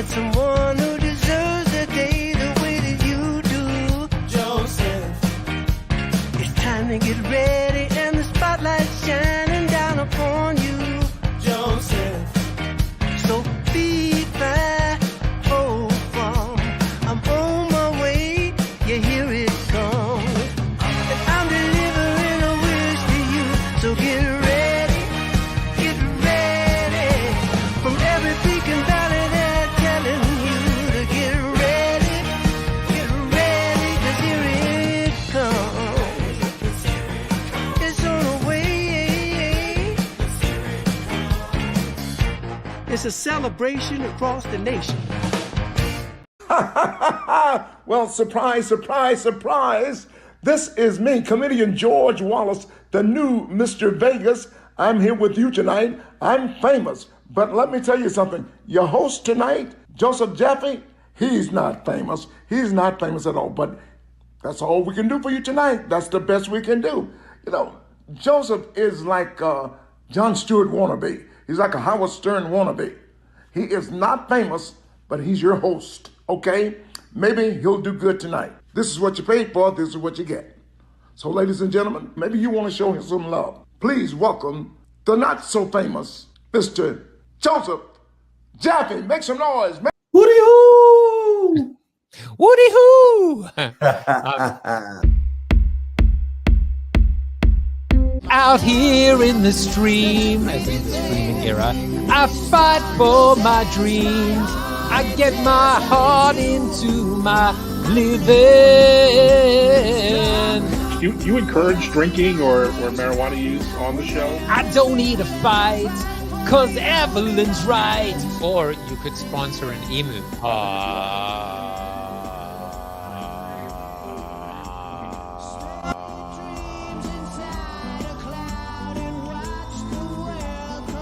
someone who deserves the day the way that you do. Joseph, it's time to get ready and the spotlight's shining down upon you. Joseph, so be fast, hold from. I'm on my way, you hear it come. And I'm delivering a wish to you, so get ready, from every peak and valley they're telling you to get ready, cause here it comes. It's on the way. It's a celebration across the nation. Well, surprise, surprise, surprise. This is me, comedian George Wallace, the new Mr. Vegas. I'm here with you tonight. I'm famous. But let me tell you something. Your host tonight, Joseph Jaffe, he's not famous. He's not famous at all. But that's all we can do for you tonight. That's the best we can do. You know, Joseph is like Jon Stewart wannabe. He's like a Howard Stern wannabe. He is not famous, but he's your host, okay? Maybe he'll do good tonight. This is what you paid for. This is what you get. So, ladies and gentlemen, maybe you want to show him some love. Please welcome the not-so-famous Mr. Joseph Jaffe. Make some noise, man. Woody-hoo! Woody-hoo! Out here in the stream, as in the streaming era, I fight for my dreams. I get my heart into my living. You encourage drinking or marijuana use on the show? I don't need a fight, cause Evelyn's right. Or you could sponsor an emu.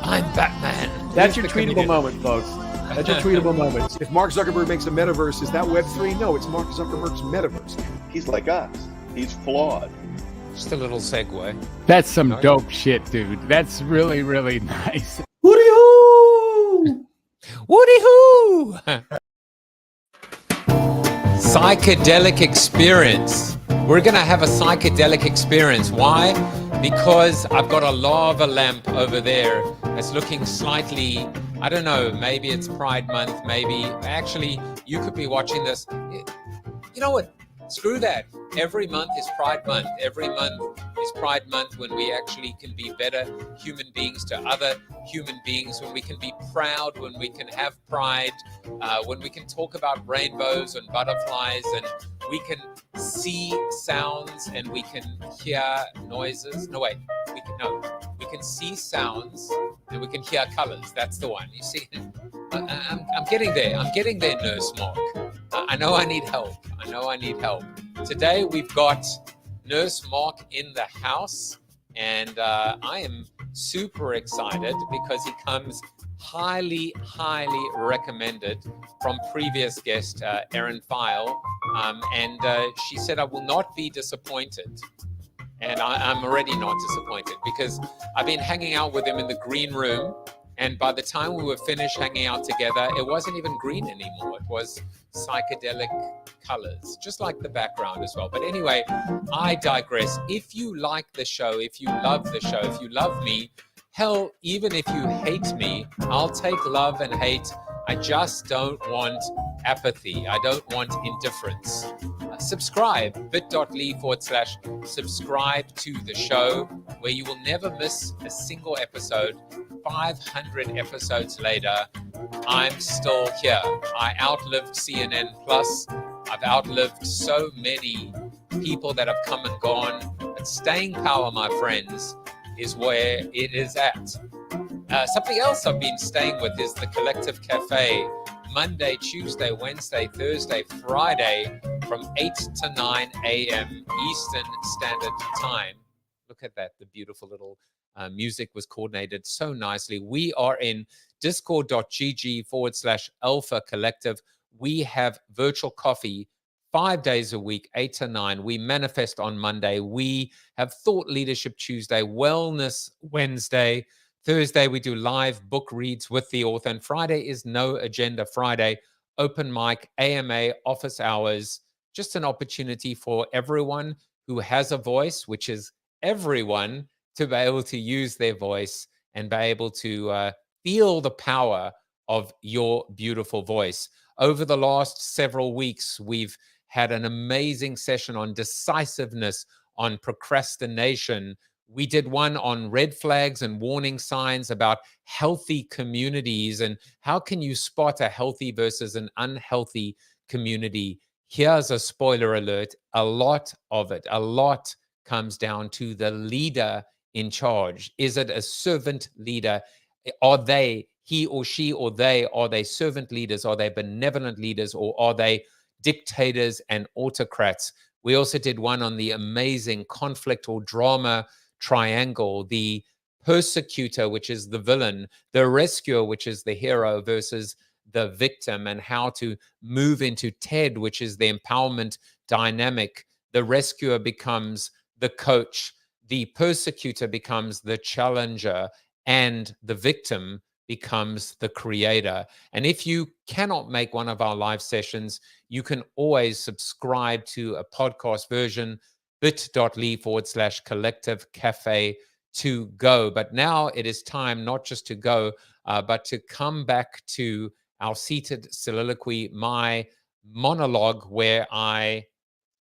I'm Batman. That's your tweetable moment, folks. That's your tweetable moment. If Mark Zuckerberg makes a metaverse, is that Web3? No, it's Mark Zuckerberg's metaverse. He's like us. He's flawed. Just a little segue. That's some dope shit, dude. That's really, really nice. Woody-hoo! Woody-hoo! Psychedelic experience. We're going to have a psychedelic experience. Why? Because I've got a lava lamp over there that's looking slightly, I don't know, maybe it's Pride Month, maybe. Actually, you could be watching this. You know what? Screw that. Every month is Pride Month. Every month is Pride Month when we actually can be better human beings to other human beings, when we can be proud, when we can have pride, when we can talk about rainbows and butterflies, and we can see sounds and we can hear noises. No, wait. We can see sounds and we can hear colors. That's the one. You see, I'm getting there. I'm getting there, Nurse Mark. I know I need help. Today we've got Nurse Mark in the house, and I am super excited because he comes highly recommended from previous guest Erin File, and she said I will not be disappointed. And I'm already not disappointed because I've been hanging out with him in the green room, and by the time we were finished hanging out together, it wasn't even green anymore. It was psychedelic colors, just like the background as well. But anyway, I digress. If you like the show, if you love the show, if you love me, hell, even if you hate me, I'll take love and hate. I just don't want apathy. I don't want indifference. Subscribe, bit.ly/subscribe to the show, where you will never miss a single episode. 500 episodes later, I'm still here. I outlived CNN Plus. I've outlived so many people that have come and gone. But staying power, my friends, is where it is at. Something else I've been staying with is the Collective Cafe, Monday, Tuesday, Wednesday, Thursday, Friday, from 8 to 9 a.m. Eastern Standard Time. Look at that. The beautiful little music was coordinated so nicely. We are in discord.gg/Alpha Collective. We have virtual coffee 5 days a week, 8 to 9. We manifest on Monday. We have Thought Leadership Tuesday, Wellness Wednesday. Thursday, we do live book reads with the author. And Friday is No Agenda Friday. open mic, AMA, office hours, just an opportunity for everyone who has a voice, which is everyone, to be able to use their voice and be able to feel the power of your beautiful voice. Over the last several weeks, we've had an amazing session on decisiveness, on procrastination. We did one on red flags and warning signs about healthy communities and how can you spot a healthy versus an unhealthy community. Here's a spoiler alert. A lot of it, a lot comes down to the leader in charge. Is it a servant leader? Are they, he or she or they, are they servant leaders? Are they benevolent leaders? Or are they dictators and autocrats? We also did one on the amazing conflict or drama triangle, the persecutor, which is the villain, the rescuer, which is the hero, versus the victim, and how to move into TED, which is the empowerment dynamic. The rescuer becomes the coach, the persecutor becomes the challenger, and the victim becomes the creator. And if you cannot make one of our live sessions, you can always subscribe to a podcast version, bit.ly/collective cafe to go. But now it is time not just to go, but to come back to our seated soliloquy, my monologue where I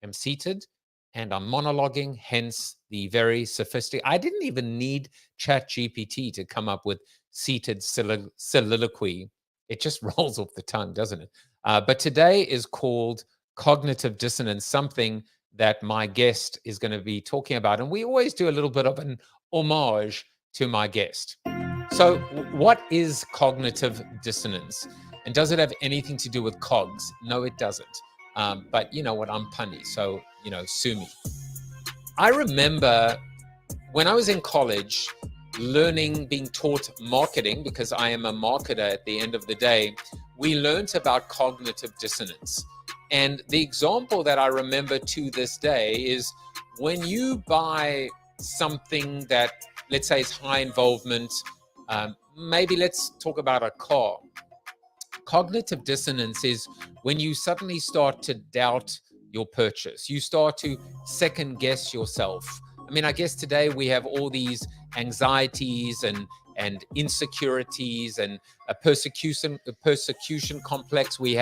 am seated and I'm monologuing, hence the very sophisticated. I didn't even need ChatGPT to come up with seated soliloquy. It just rolls off the tongue, doesn't it? But today is called cognitive dissonance, something that my guest is going to be talking about. And we always do a little bit of an homage to my guest. So what is cognitive dissonance? And does it have anything to do with cogs? No, it doesn't. But you know what? I'm punny, so, you know, sue me. I remember when I was in college, being taught marketing, because I am a marketer at the end of the day, we learned about cognitive dissonance. And the example that I remember to this day is when you buy something that, let's say, is high involvement, maybe let's talk about a car. Cognitive dissonance is when you suddenly start to doubt your purchase. You start to second guess yourself. I mean, I guess today we have all these anxieties and insecurities and a persecution complex. We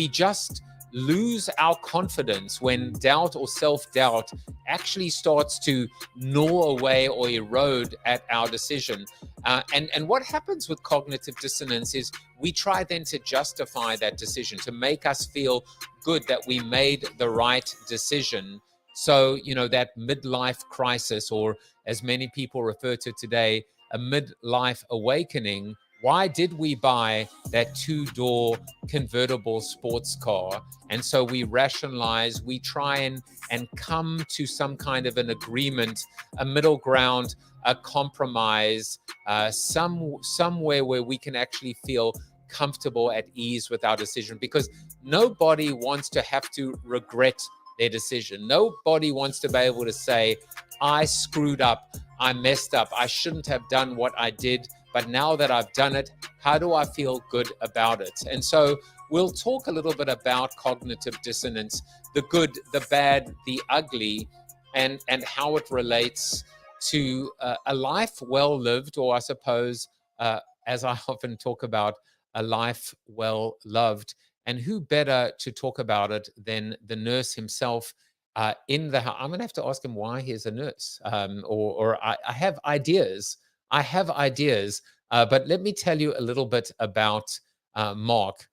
just lose our confidence when doubt or self-doubt actually starts to gnaw away or erode at our decision. And what happens with cognitive dissonance is we try then to justify that decision, to make us feel good that we made the right decision. So, you know, that midlife crisis, or as many people refer to today, a midlife awakening. Why did we buy that two-door convertible sports car? And so we rationalize, we try and come to some kind of an agreement, a middle ground, a compromise, somewhere where we can actually feel comfortable, at ease with our decision, because nobody wants to have to regret their decision. Nobody wants to be able to say, I screwed up, I messed up, I shouldn't have done what I did, but now that I've done it, how do I feel good about it? And so we'll talk a little bit about cognitive dissonance, the good, the bad, the ugly, and how it relates to a life well lived, or I suppose, as I often talk about, a life well loved. And who better to talk about it than the nurse himself in the house? I'm going to have to ask him why he's a nurse, or I have ideas. But let me tell you a little bit about Mark.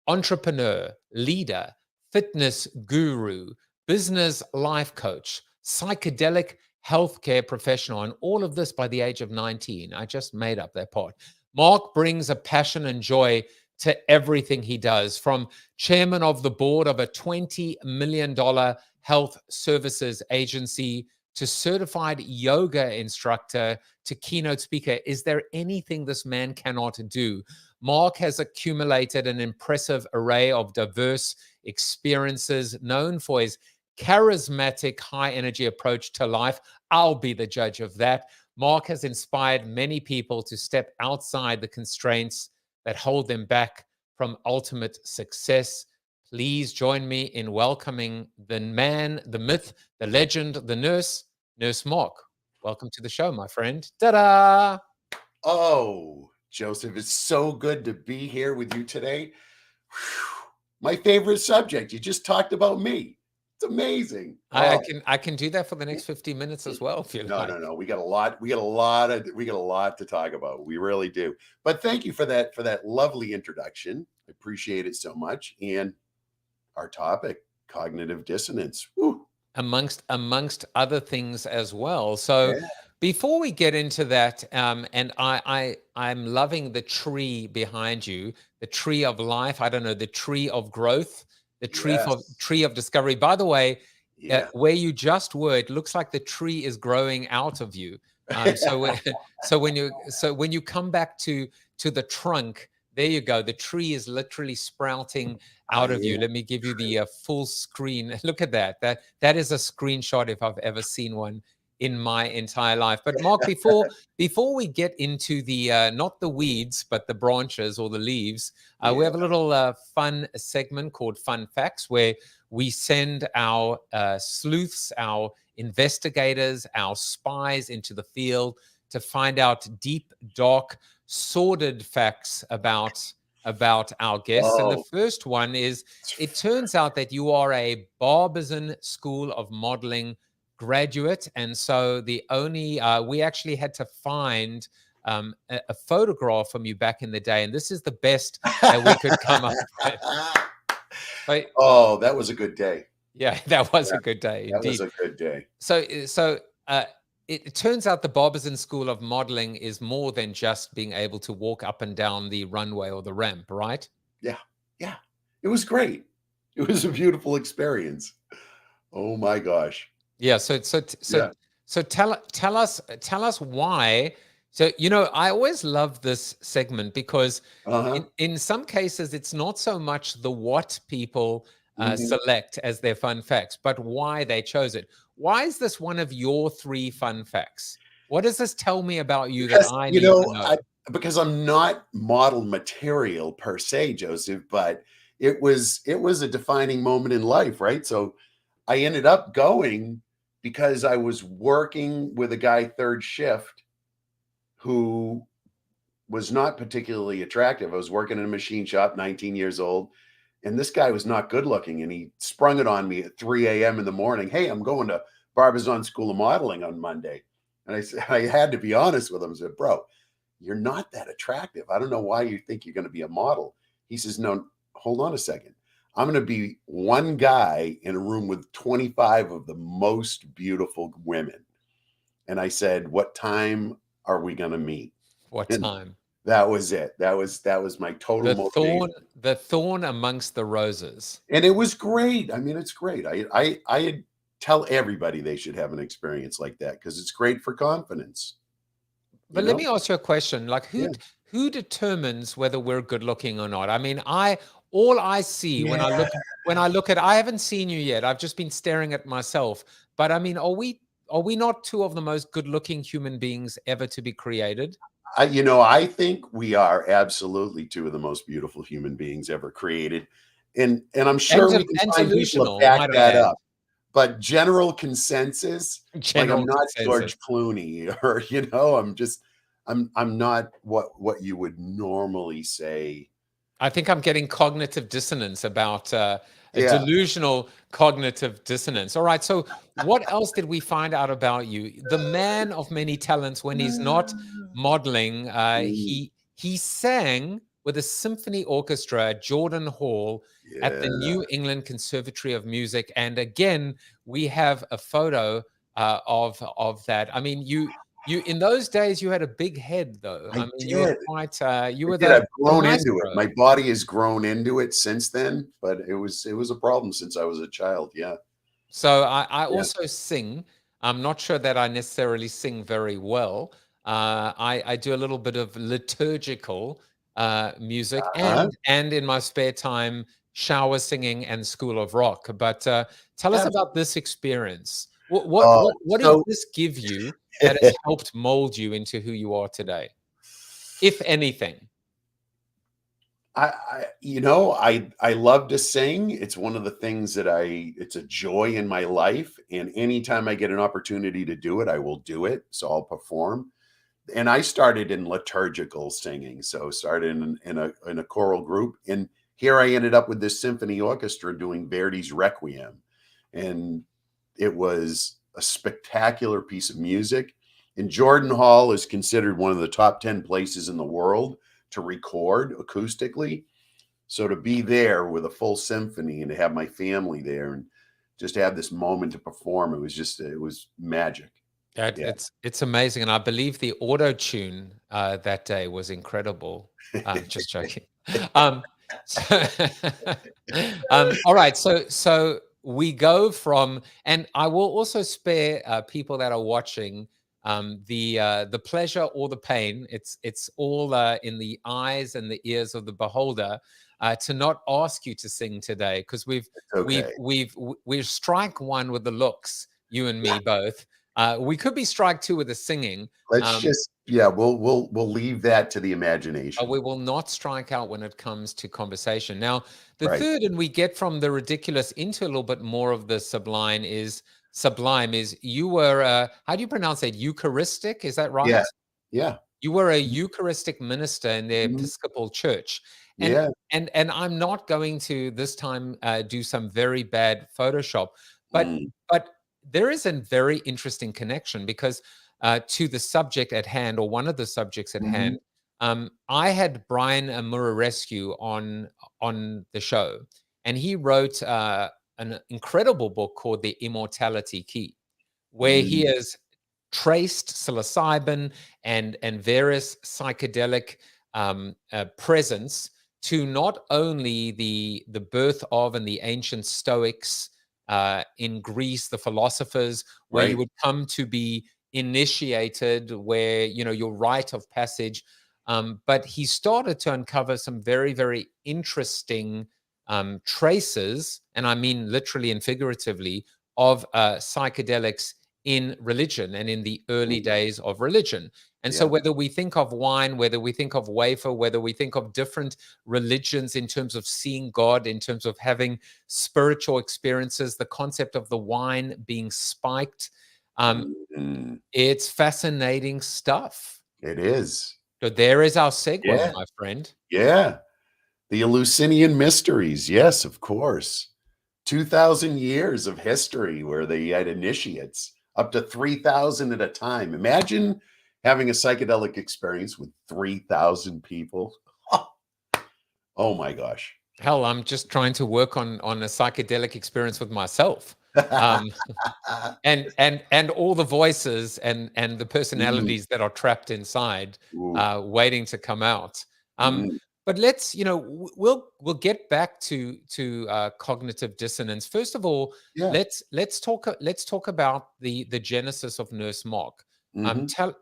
Entrepreneur, leader, fitness guru, business life coach, psychedelic healthcare professional, and all of this by the age of 19. I just made up that part. Mark brings a passion and joy to everything he does, from chairman of the board of a $20 million health services agency to certified yoga instructor to keynote speaker. Is there anything this man cannot do? Mark has accumulated an impressive array of diverse experiences, known for his charismatic, high-energy approach to life. I'll be the judge of that. Mark has inspired many people to step outside the constraints that hold them back from ultimate success. Please join me in welcoming the man, the myth, the legend, the nurse, Nurse Mark. Welcome to the show, my friend. Ta-da! Oh, Joseph, it's so good to be here with you today. Whew. My favorite subject. You just talked about me. It's amazing. I can do that for the next 50 minutes as well, if you like. No. We got a lot to talk about. We really do. But thank you for that lovely introduction. I appreciate it so much. And our topic, cognitive dissonance. Woo. Amongst other things as well. So before we get into that, and I'm loving the tree behind you, the tree of life. I don't know, the tree of growth, the tree of discovery. By the way, where you just were, it looks like the tree is growing out of you. So when you come back to the trunk, there you go. The tree is literally sprouting out of you. Let me give you the full screen. Look at that. That is a screenshot if I've ever seen one in my entire life. But Mark, before we get into the not the weeds, but the branches or the leaves, we have a little fun segment called Fun Facts, where we send our sleuths, our investigators, our spies into the field to find out deep, dark, sordid facts about our guests. And the first one is, it turns out that you are a Barbizon School of Modeling graduate. And so the only, we actually had to find a photograph from you back in the day. And this is the best that we could come up with. But, that was a good day. Yeah, that was a good day. That indeed. was a good day. So it turns out the Barbizon School of Modeling is more than just being able to walk up and down the runway or the ramp, right? Yeah. It was great. It was a beautiful experience. Oh my gosh. Yeah. So tell us why. So, I always love this segment because in some cases it's not so much the what people select as their fun facts, but why they chose it. Why is this one of your 3 fun facts? What does this tell me about you that I need to know? Because I'm not model material per se, Joseph, but it was a defining moment in life, right? So I ended up going because I was working with a guy third shift who was not particularly attractive. I was working in a machine shop, 19 years old. And this guy was not good looking, and he sprung it on me at 3 a.m. in the morning. Hey, I'm going to Barbizon School of Modeling on Monday. And I said, I had to be honest with him. I said, bro, you're not that attractive. I don't know why you think you're going to be a model. He says, no, hold on a second. I'm going to be one guy in a room with 25 of the most beautiful women. And I said, what time are we going to meet? What time? That was it. That was my total motivation. The thorn amongst the roses. And it was great. I mean, it's great. I tell everybody they should have an experience like that because it's great for confidence. But let me ask you a question. Like, who determines whether we're good looking or not? I mean, all I see when I look at, I haven't seen you yet. I've just been staring at myself. But I mean, are we not 2 of the most good looking human beings ever to be created? I think we are absolutely 2 of the most beautiful human beings ever created. And I'm sure we can find people to back that up. But general consensus, like I'm not George Clooney or, I'm not what you would normally say. I think I'm getting cognitive dissonance about delusional cognitive dissonance. All right. So what else did we find out about you? The man of many talents. When he's not modeling, he sang with a symphony orchestra at Jordan Hall at the New England Conservatory of Music. And again, we have a photo of that. I mean, you in those days you had a big head, though. I mean, you were quite I've grown into it. My body has grown into it since then, but it was a problem since I was a child. Yeah. So I also sing. I'm not sure that I necessarily sing very well. I do a little bit of liturgical music and in my spare time shower singing and School of Rock. But tell us about this experience. What did this give you that has helped mold you into who you are today, if anything? I love to sing. It's one of the things that it's a joy in my life. And anytime I get an opportunity to do it, I will do it. So I'll perform. And I started in liturgical singing. So started in a choral group. And here I ended up with this symphony orchestra doing Verdi's Requiem. And it was a spectacular piece of music. And Jordan Hall is considered one of the top 10 places in the world to record acoustically. So to be there with a full symphony and to have my family there and just have this moment to perform, it was magic. Yeah. It's amazing. And I believe the auto tune that day was incredible. I'm just joking. All right. So we go from, and I will also spare people that are watching the pleasure or the pain. It's all in the eyes and the ears of the beholder to not ask you to sing today, because we've strike one with the looks, you and me both. We could be strike two with the singing. We'll leave that to the imagination. We will not strike out when it comes to conversation. Now, the third, and we get from the ridiculous into a little bit more of the sublime is you were, how do you pronounce it? Eucharistic, is that right? Yeah. You were a Eucharistic minister in the Episcopal Church. And, and I'm not going to this time do some very bad Photoshop, but there is a very interesting connection, because to the subject at hand, or one of the subjects at hand, I had Brian Murarescu on the show, and he wrote an incredible book called The Immortality Key, where he has traced psilocybin and various psychedelic presence to not only the birth of and the ancient Stoics in Greece, the philosophers, where you would come to be initiated, where your rite of passage, but he started to uncover some very, very interesting traces, and I mean literally and figuratively, of psychedelics in religion and in the early days of religion. And so whether we think of wine, whether we think of wafer, whether we think of different religions in terms of seeing God, in terms of having spiritual experiences, the concept of the wine being spiked, it's fascinating stuff. It is. So there is our segue, my friend. Yeah. The Eleusinian mysteries. Yes, of course. 2,000 years of history where they had initiates, up to 3,000 at a time. Imagine having a psychedelic experience with 3,000 people. Oh my gosh. Hell, I'm just trying to work on a psychedelic experience with myself. And all the voices and the personalities that are trapped inside, waiting to come out. But let's, we'll get back to cognitive dissonance. First of all, let's talk about the genesis of Nurse Mark.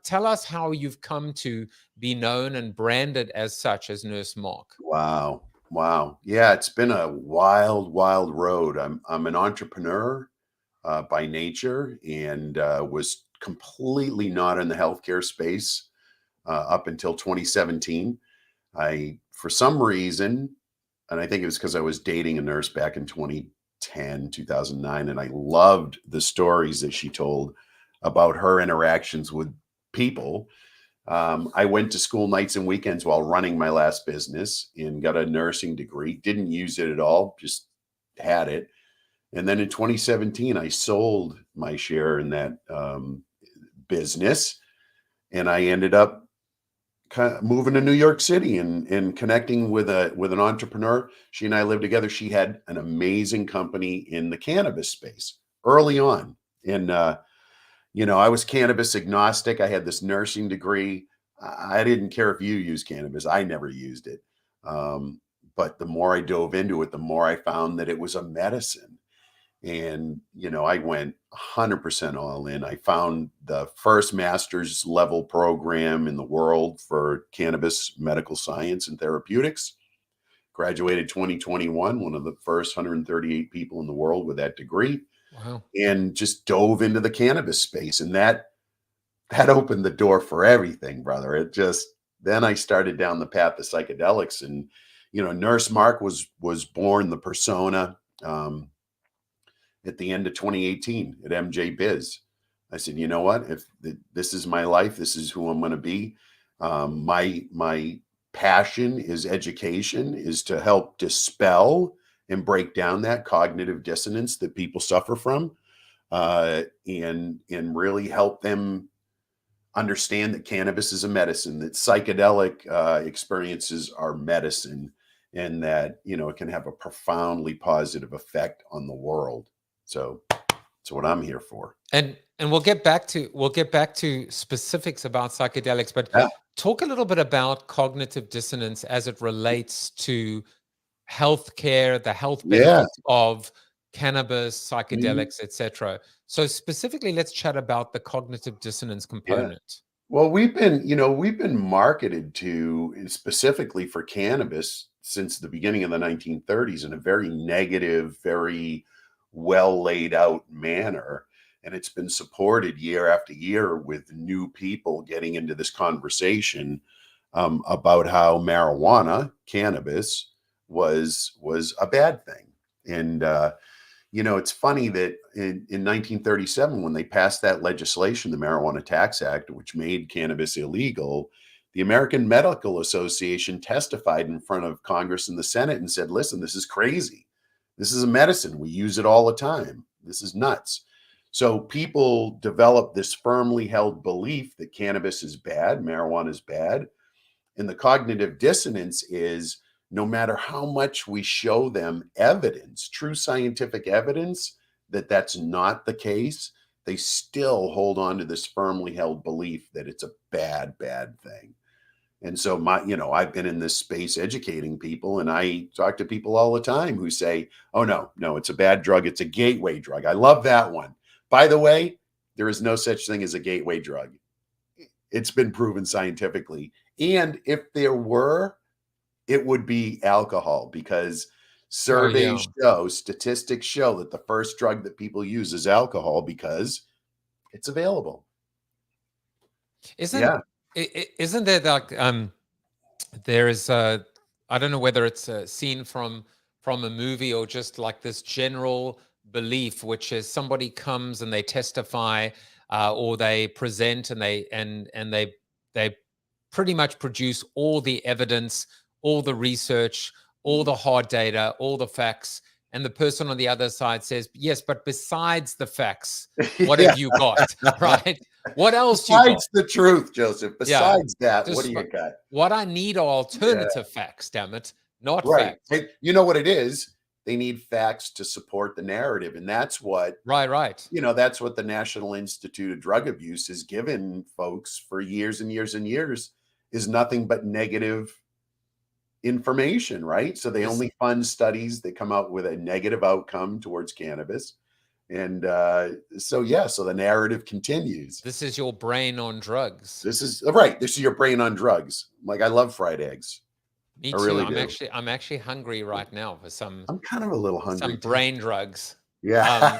Tell us how you've come to be known and branded as such as Nurse Mark. Wow. Yeah, it's been a wild road. I'm an entrepreneur by nature, and was completely not in the healthcare space up until 2017. For some reason, and I think it was because I was dating a nurse back in 2009, and I loved the stories that she told about her interactions with people. I went to school nights and weekends while running my last business and got a nursing degree. Didn't use it at all, just had it. And then in 2017, I sold my share in that business, and I ended up kind of moving to New York City and connecting with an entrepreneur. She and I lived together. She had an amazing company in the cannabis space early on. And, I was cannabis agnostic. I had this nursing degree. I didn't care if you use cannabis. I never used it. But the more I dove into it, the more I found that it was a medicine. And, I went 100% all in. I found the first master's level program in the world for cannabis medical science and therapeutics. Graduated 2021, one of the first 138 people in the world with that degree. Wow. And just dove into the cannabis space. And that opened the door for everything, brother. Then I started down the path of psychedelics, and Nurse Mark was born the persona at the end of 2018 at MJ Biz. I said, you know what? If this is my life, this is who I'm going to be. My passion is education, is to help dispel and break down that cognitive dissonance that people suffer from, and really help them understand that cannabis is a medicine, that psychedelic experiences are medicine, and that, it can have a profoundly positive effect on the world. So that's what I'm here for. And we'll get back to specifics about psychedelics, but Yeah. talk a little bit about cognitive dissonance as it relates to healthcare, the health benefits of cannabis, psychedelics, etc. So specifically, let's chat about the cognitive dissonance component. Well, we've been marketed to specifically for cannabis since the beginning of the 1930s in a very negative, very well laid out manner. And it's been supported year after year with new people getting into this conversation about how marijuana, cannabis, was a bad thing. And it's funny that in 1937, when they passed that legislation, the Marijuana Tax Act, which made cannabis illegal, the American Medical Association testified in front of Congress and the Senate and said, listen, this is crazy. This is a medicine. We use it all the time. This is nuts. So people develop this firmly held belief that cannabis is bad, marijuana is bad. And the cognitive dissonance is, no matter how much we show them evidence, true scientific evidence, that that's not the case, they still hold on to this firmly held belief that it's a bad, bad thing. And so I've been in this space educating people, and I talk to people all the time who say, oh, no, it's a bad drug. It's a gateway drug. I love that one. By the way, there is no such thing as a gateway drug. It's been proven scientifically. And if there were, it would be alcohol, because surveys show, statistics show that the first drug that people use is alcohol because it's available. Isn't there like there is I don't know whether it's a scene from a movie or just like this general belief, which is somebody comes and they testify or they present and they pretty much produce all the evidence, all the research, all the hard data, all the facts, and the person on the other side says, yes, but besides the facts, what have you got? Right? What else you got? Besides the truth, Joseph. Besides that, what do you got? What I need are alternative facts, damn it, not facts. Hey, you know what it is? They need facts to support the narrative. And that's what, right. That's what the National Institute of Drug Abuse has given folks for years and years and years, is nothing but negative information, right? So they only fund studies that come out with a negative outcome towards cannabis. And so the narrative continues. This is your brain on drugs. This is right. This is your brain on drugs. Like, I love fried eggs. Me too. Really I'm actually hungry right now for some. I'm kind of a little hungry. Some brain drugs. Yeah.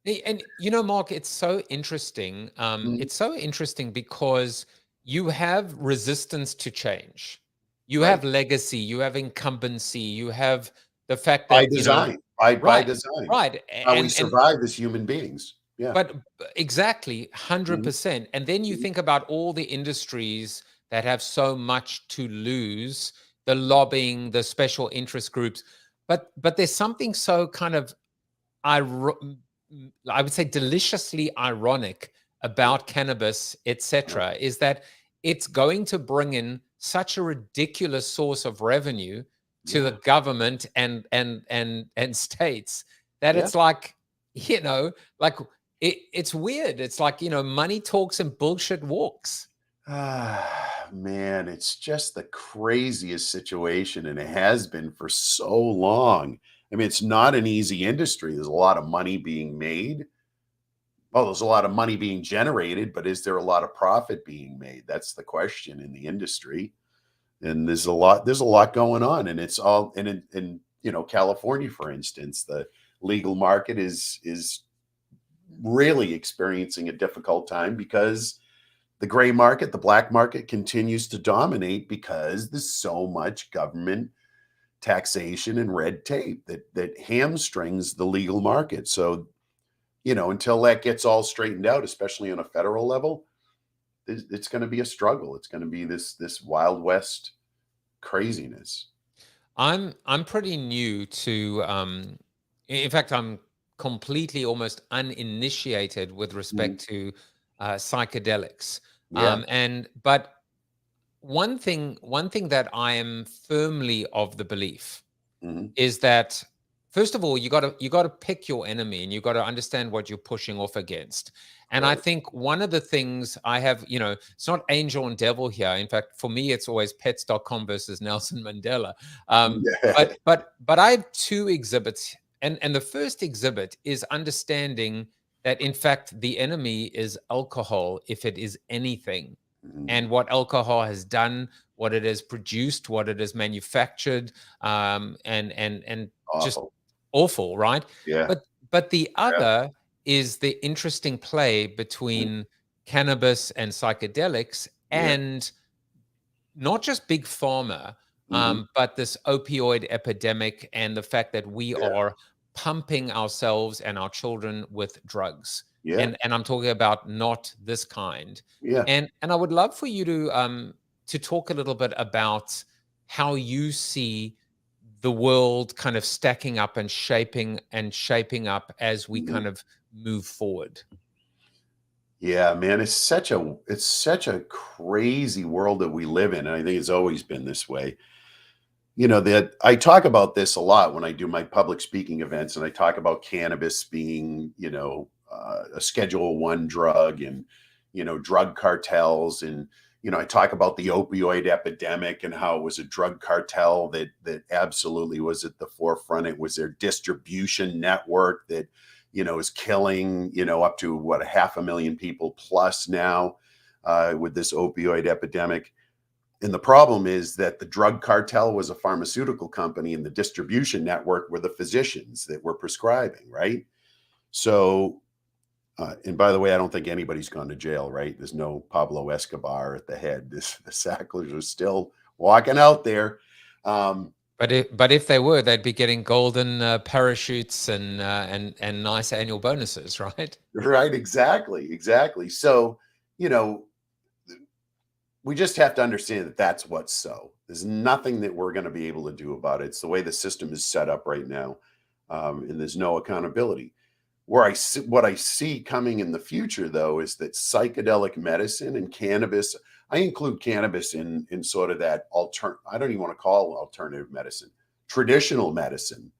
And Mark, it's so interesting. It's so interesting because you have resistance to change. You have legacy. You have incumbency. You have the fact that by design. By design. Right. How we survive as human beings. Yeah. But exactly, 100%. And then you think about all the industries that have so much to lose, the lobbying, the special interest groups. But there's something so kind of, I would say, deliciously ironic about cannabis, etc., is that it's going to bring in such a ridiculous source of revenue to the government and states that it's like, it's weird. It's like, money talks and bullshit walks. Man, it's just the craziest situation, and it has been for so long. I mean, it's not an easy industry. There's a lot of money being made. Well, there's a lot of money being generated, but is there a lot of profit being made? That's the question in the industry. And there's a lot going on, and it's all in California, for instance, the legal market is really experiencing a difficult time because the gray market, the black market continues to dominate because there's so much government taxation and red tape that hamstrings the legal market. So, until that gets all straightened out, especially on a federal level, it's going to be a struggle. It's going to be this Wild West craziness. I'm pretty new to in fact I'm completely almost uninitiated with respect to psychedelics. Yeah. But one thing that I am firmly of the belief hmm is that, first of all, you got to pick your enemy, and you got to understand what you're pushing off against. And I Right. think one of the things I have, it's not angel and devil here. In fact, for me, it's always pets.com versus Nelson Mandela. Yeah. But I have two exhibits, and the first exhibit is understanding that, in fact, the enemy is alcohol, if it is anything, Mhm. and what alcohol has done, what it has produced, what it has manufactured, and just Awful. awful, right? Yeah. But the Yeah. other is the interesting play between cannabis and psychedelics, Yeah. and not just big pharma, Mhm. but this opioid epidemic, and the fact that we Yeah. are pumping ourselves and our children with drugs. Yeah. And I'm talking about not this kind. Yeah. And I would love for you to talk a little bit about how you see the world kind of stacking up and shaping up as we Mhm. kind of move forward. Yeah, man, it's such a crazy world that we live in, and I think it's always been this way. That I talk about this a lot when I do my public speaking events, and I talk about cannabis being, a Schedule One drug, and drug cartels, and I talk about the opioid epidemic and how it was a drug cartel that absolutely was at the forefront. It was their distribution network that is killing up to what, 500,000 people plus now with this opioid epidemic. And the problem is that the drug cartel was a pharmaceutical company, and the distribution network were the physicians that were prescribing, right? So, and by the way, I don't think anybody's gone to jail, right? There's no Pablo Escobar at the head. The Sacklers are still walking out there. But if they were, they'd be getting golden parachutes and nice annual bonuses, right? Right, exactly. So, you know, we just have to understand that that's what's so. There's nothing that we're going to be able to do about it. It's the way the system is set up right now, and there's no accountability. What I see coming in the future, though, is that psychedelic medicine and cannabis. I include cannabis in sort of that I don't even want to call it alternative medicine, traditional medicine,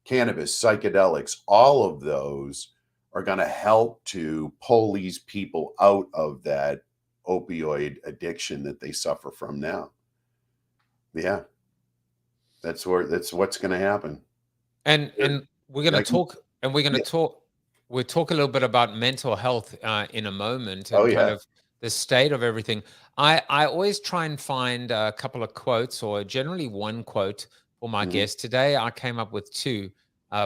cannabis, psychedelics. All of those are going to help to pull these people out of that opioid addiction that they suffer from now. Yeah, that's what's going to happen. And we're going to Like, talk, and we're going to yeah. talk. We'll talk a little bit about mental health in a moment, Oh and kind yeah. of the state of everything. I always try and find a couple of quotes, or generally one quote for my Mhm. guest. Today, I came up with two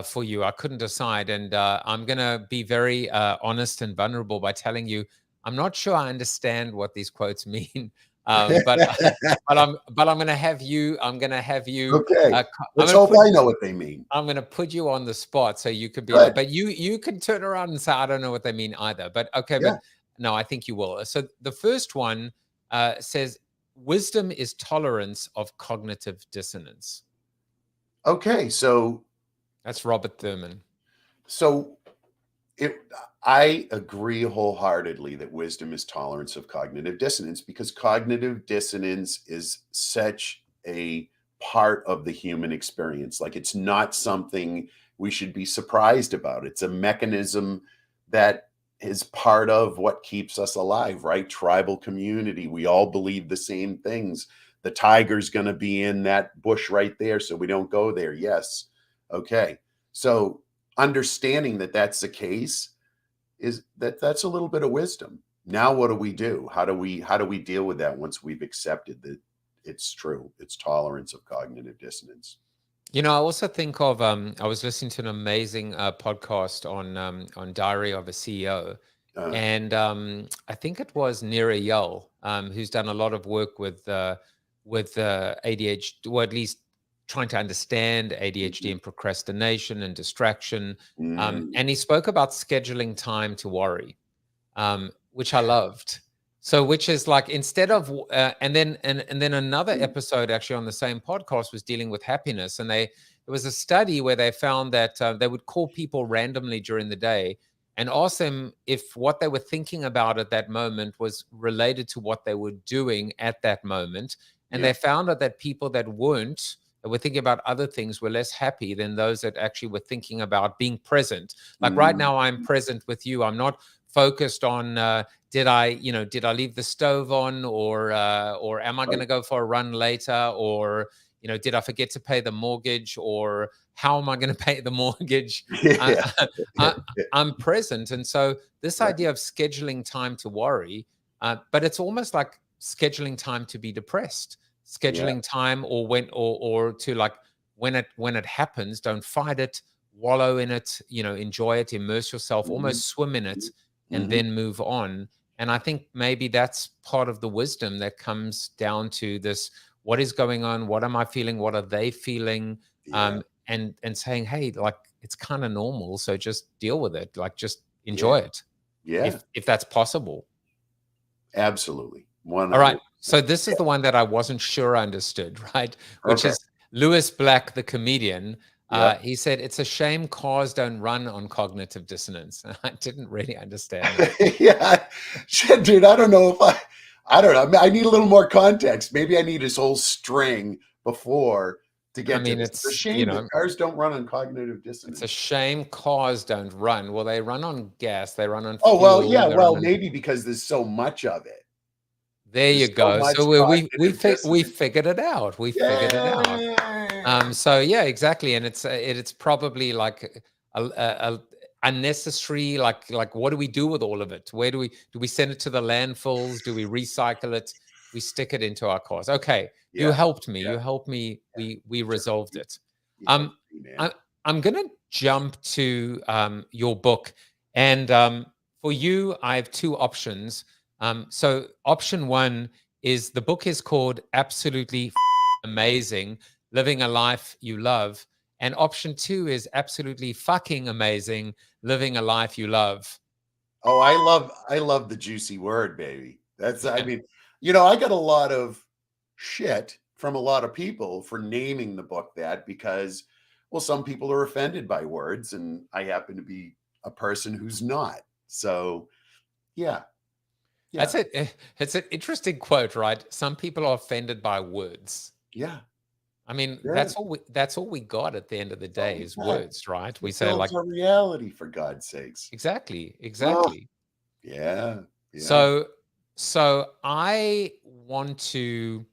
for you. I couldn't decide, and I'm going to be very honest and vulnerable by telling you I'm not sure I understand what these quotes mean. But I'm going to have you. I'm going to have you. Okay. I'm Let's going to hope put I know what they mean. I'm going to put you on the spot so you could be like, Good. but you can turn around and say, I don't know what they mean either. But okay, Yeah. but no, I think you will. So the first one says, wisdom is tolerance of cognitive dissonance. Okay. So That's Robert Thurman. so I agree wholeheartedly that wisdom is tolerance of cognitive dissonance, because cognitive dissonance is such a part of the human experience. Like, it's not something we should be surprised about. It's a mechanism that is part of what keeps us alive, right? Tribal community. We all believe the same things. The tiger's going to be in that bush right there, so we don't go there. Yes. Okay. So understanding that that's the case is that's a little bit of wisdom. Now what do we do? How do we deal with that once we've accepted that it's true? It's tolerance of cognitive dissonance. You know, I also think of I was listening to an amazing podcast on Diary of a CEO, And I think it was Nira Yull, who's done a lot of work with ADHD, or at least trying to understand ADHD and procrastination and distraction. And he spoke about scheduling time to worry, which I loved. So, which is like, instead of, and then another episode actually on the same podcast was dealing with happiness. And it was a study where they found that they would call people randomly during the day and ask them if what they were thinking about at that moment was related to what they were doing at that moment. And they found out that people that were thinking about other things were less happy than those that actually were thinking about being present. Like right now, I'm present with you. I'm not focused on did I leave the stove on, or am I going to go for a run later, or did I forget to pay the mortgage, or how am I going to pay the mortgage? I'm present. And so this idea of scheduling time to worry, but it's almost like scheduling time to be depressed, scheduling time, or to like, when it happens, don't fight it, wallow in it, enjoy it, immerse yourself, almost swim in it, and then move on. And I think maybe that's part of the wisdom that comes down to this: what is going on? What am I feeling? What are they feeling? And saying, hey, like, it's kind of normal, so just deal with it. Like, just enjoy it. If that's possible. Absolutely. 100%. All right. So this is the one that I wasn't sure I understood, right? Which is Lewis Black, the comedian. He said, it's a shame cars don't run on cognitive dissonance. I didn't really understand that. Shit, dude, I don't know if I don't know. I need a little more context. Maybe I need his whole string before to get to this. It's a shame that cars don't run on cognitive dissonance. It's a shame cars don't run. Well, they run on gas. They run on fuel. Oh, well, yeah. Well, maybe because there's so much of it. There you go. So we figured it out. We figured it out. So yeah, exactly. And it's probably like a unnecessary. Like what do we do with all of it? Where do we send it to the landfills? Do we recycle it? We stick it into our cars. Okay, you helped me. You helped me. We resolved it. I'm gonna jump to your book, and for you, I have two options. So option one is, the book is called Absolutely Amazing, Living a Life You Love. And option two is Absolutely Fucking Amazing, Living a Life You Love. Oh, I love the juicy word, baby. That's, I mean, I got a lot of shit from a lot of people for naming the book that, because, well, some people are offended by words, and I happen to be a person who's not. So, yeah. That's it. It's an interesting quote, right? Some people are offended by words. Yeah. I mean, that's all we got at the end of the day is words, right? We say, like, a reality, for God's sakes. Exactly. Oh, yeah. So I want to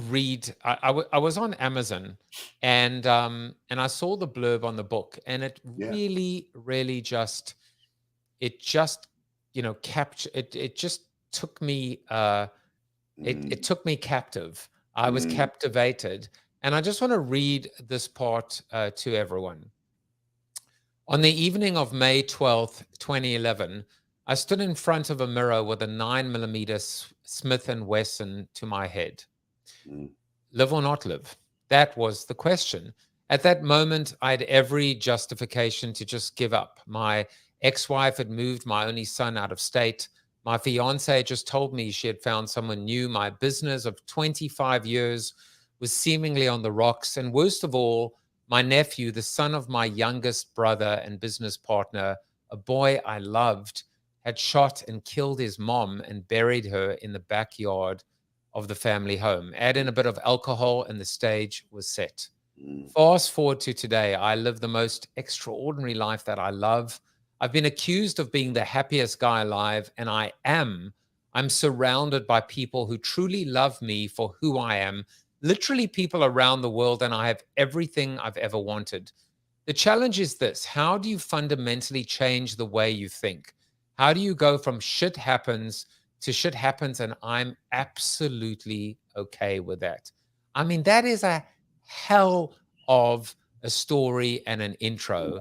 read. I was on Amazon, and I saw the blurb on the book, and it really just capture it just took me it took me captive. I was captivated, and I just want to read this part to everyone. On the evening of May 12th, 2011, I stood in front of a mirror with a 9mm Smith & Wesson to my head. Live or not live? That was the question. At that moment, I had every justification to just give up. My ex-wife had moved my only son out of state. My fiance just told me she had found someone new. My business of 25 years was seemingly on the rocks. And worst of all, my nephew, the son of my youngest brother and business partner, a boy I loved, had shot and killed his mom and buried her in the backyard of the family home. Add in a bit of alcohol and the stage was set. Fast forward to today, I live the most extraordinary life that I love. I've been accused of being the happiest guy alive, and I am. I'm surrounded by people who truly love me for who I am, literally people around the world, and I have everything I've ever wanted. The challenge is this: how do you fundamentally change the way you think? How do you go from shit happens to shit happens and I'm absolutely okay with that? I mean, that is a hell of a story and an intro.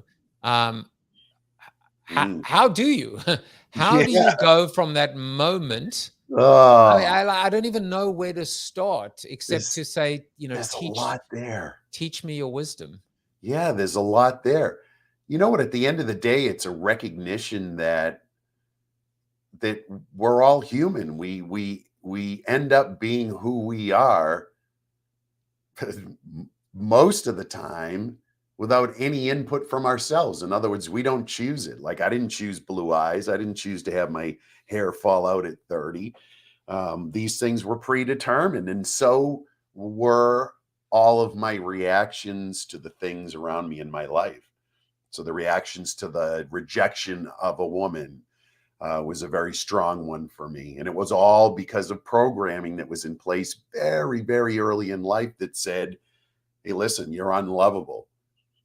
Mm. how do you how do you Yeah. go from that moment? Oh, I don't even know where to start except to there's say, there's a lot there. teach me your wisdom. Yeah, there's a lot there. You know what? At the end of the day, it's a recognition that we're all human. We end up being who we are most of the time without any input from ourselves. In other words, we don't choose it. Like I didn't choose blue eyes. I didn't choose to have my hair fall out at 30. These things were predetermined, and so were all of my reactions to the things around me in my life. So the reactions to the rejection of a woman was a very strong one for me. And it was all because of programming that was in place very, very early in life that said, hey, listen, you're unlovable.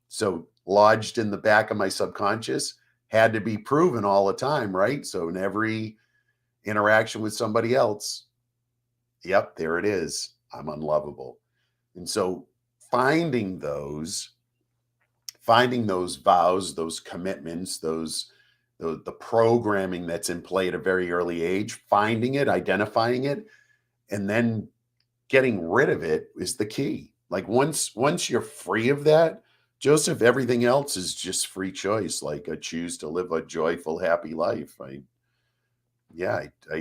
So lodged in the back of my subconscious had to be proven all the time, right? So in every interaction with somebody else, yep, there it is. I'm unlovable. And so finding those vows, those commitments, the programming that's in play at a very early age, finding it, identifying it, and then getting rid of it is the key. Like once you're free of that, Joseph, everything else is just free choice. Like I choose to live a joyful, happy life. I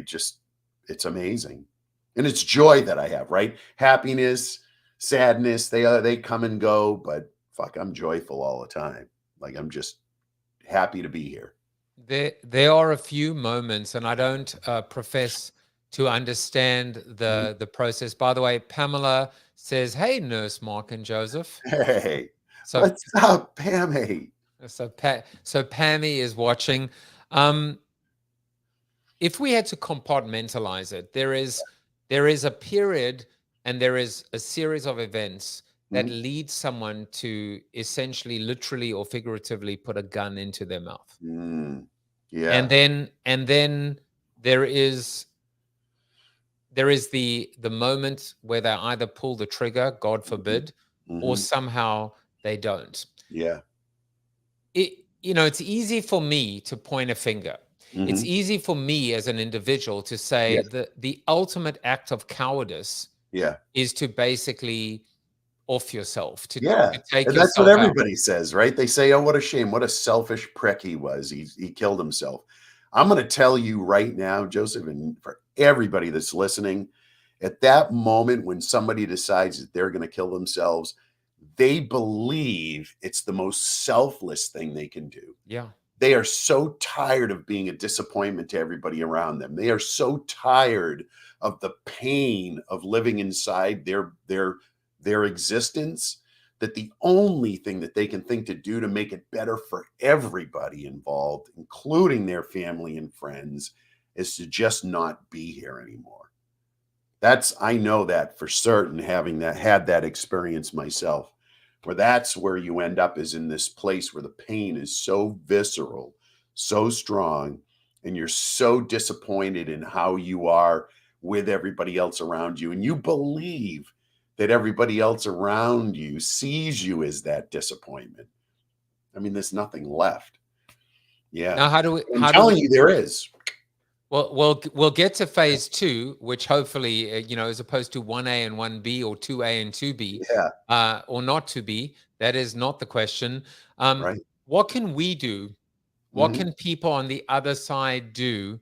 just, it's amazing. And it's joy that I have, right? Happiness, sadness, they come and go, but fuck, I'm joyful all the time. Like I'm just happy to be here. There are a few moments, and I don't profess to understand the process. By the way, Pamela says, "Hey, Nurse Mark and Joseph." Hey, So what's up, Pammy? so Pammy is watching. If we had to compartmentalize it, there is a period and there is a series of events that lead someone to essentially, literally or figuratively, put a gun into their mouth. Yeah. And then there is the moment where they either pull the trigger, God forbid, or somehow they don't. Yeah. It's easy for me to point a finger. It's easy for me as an individual to say the ultimate act of cowardice is to basically off yourself, to take And that's yourself what out. everybody says, right? They say, oh, what a shame. What a selfish prick he was. He killed himself. I'm going to tell you right now, Joseph, and for everybody that's listening, at that moment when somebody decides that they're going to kill themselves, they believe it's the most selfless thing they can do. Yeah. They are so tired of being a disappointment to everybody around them. They are so tired of the pain of living inside their existence that the only thing that they can think to do to make it better for everybody involved, including their family and friends, is to just not be here anymore. I know that for certain, having had that experience myself, where that's where you end up, is in this place where the pain is so visceral, so strong, and you're so disappointed in how you are with everybody else around you. And you believe that everybody else around you sees you as that disappointment. I mean, there's nothing left. Yeah. Now, I'm telling you, there is. Well, we'll get to phase 2, which hopefully, as opposed to 1A and 1B or 2A and 2B, or not to be, that is not the question. Right. What can we do? What can people on the other side do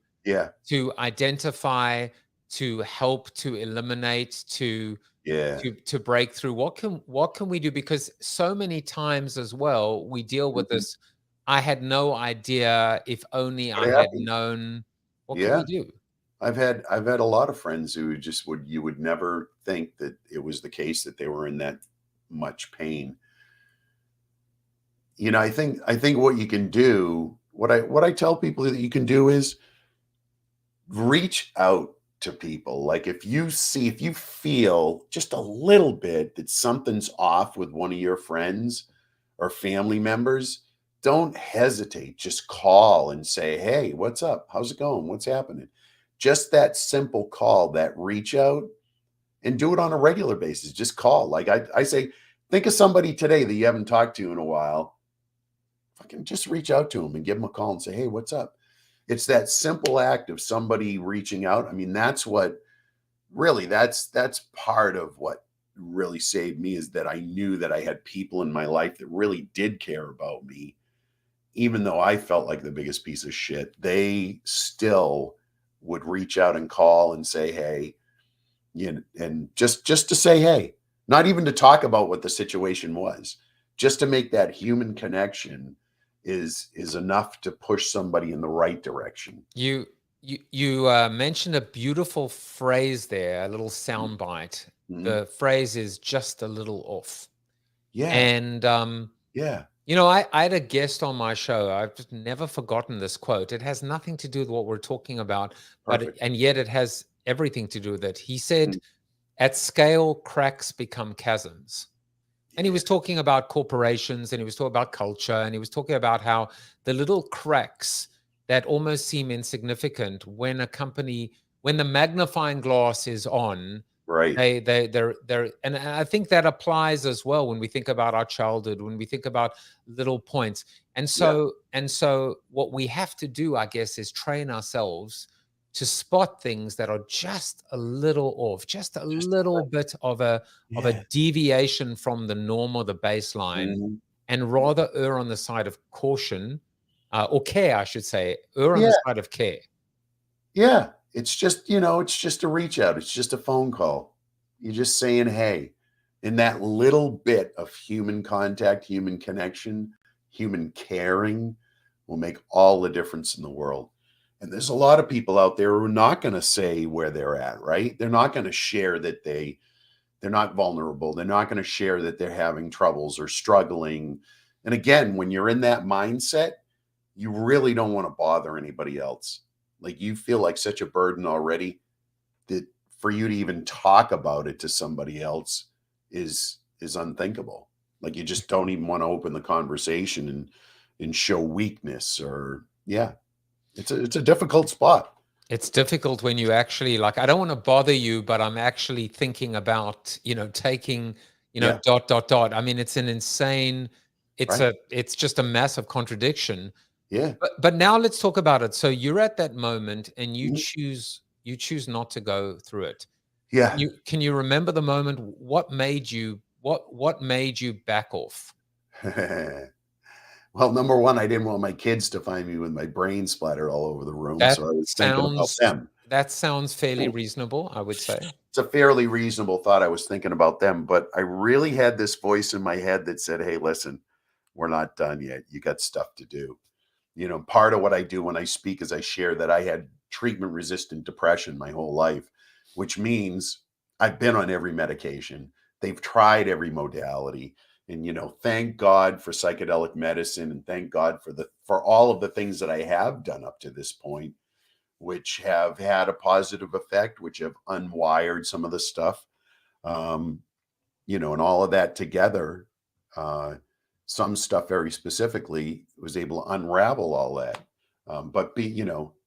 to identify, to help, to eliminate, to break through? What can we do? Because so many times as well, we deal with this. I had no idea. If only I had known. What can we do? I've had a lot of friends who just you would never think that it was the case, that they were in that much pain. I think what you can do, what I tell people that you can do is reach out to people. Like if you feel just a little bit that something's off with one of your friends or family members, don't hesitate. Just call and say, hey, what's up? How's it going? What's happening? Just that simple call, that reach out, and do it on a regular basis. Just call. Like I say, think of somebody today that you haven't talked to in a while. fucking just reach out to them and give them a call and say, hey, what's up? It's that simple act of somebody reaching out. I mean, that's what really, that's part of what really saved me, is that I knew that I had people in my life that really did care about me. Even though I felt like the biggest piece of shit, they still would reach out and call and say, hey, you know, and just to say, hey, not even to talk about what the situation was, just to make that human connection is enough to push somebody in the right direction. You mentioned a beautiful phrase there, a little soundbite. Mhm. The phrase is just a little off. Yeah. And Yeah. you know, I had a guest on my show. I've just never forgotten this quote. It has nothing to do with what we're talking about, Perfect. and yet it has everything to do with it. He said, Mhm. "At scale, cracks become chasms." And he was talking about corporations, and he was talking about culture, and he was talking about how the little cracks that almost seem insignificant, when the magnifying glass is on, Right. they're, and I think that applies as well when we think about our childhood, when we think about little points. And so what we have to do, I guess, is train ourselves to spot things that are just a little off, just a little bit of a Yeah. deviation from the norm or the baseline, Mhm. and rather err on the side of caution, or care, I should say, err on Yeah. the side of care. Yeah. It's just, it's just a reach out. It's just a phone call. You're just saying, hey, in that little bit of human contact, human connection, human caring will make all the difference in the world. And there's a lot of people out there who are not going to say where they're at, right? They're not going to share that they're not vulnerable. They're not going to share that they're having troubles or struggling. And again, when you're in that mindset, you really don't want to bother anybody else. Like, you feel like such a burden already that for you to even talk about it to somebody else is unthinkable. Like, you just don't even want to open the conversation and show weakness, or it's a difficult spot. It's difficult when you actually, like, I don't want to bother you, but I'm actually thinking about, taking, Yeah. dot. I mean, it's an insane, Right. it's just a massive contradiction. Yeah. But now let's talk about it. So you're at that moment, and you Mhm. choose not to go through it. Yeah. Can you remember the moment? What made you back off? Well, number one, I didn't want my kids to find me with my brain splattered all over the room, That so I was thinking about sounds them. that sounds fairly reasonable, I would say. It's a fairly reasonable thought. I was thinking about them, but I really had this voice in my head that said, hey, listen, we're not done yet. You got stuff to do. Part of what I do when I speak is I share that I had treatment resistant depression my whole life, which means I've been on every medication. They've tried every modality. And, thank God for psychedelic medicine, and thank God for all of the things that I have done up to this point, which have had a positive effect, which have unwired some of the stuff. Um, and all of that together, some stuff very specifically was able to unravel all that. But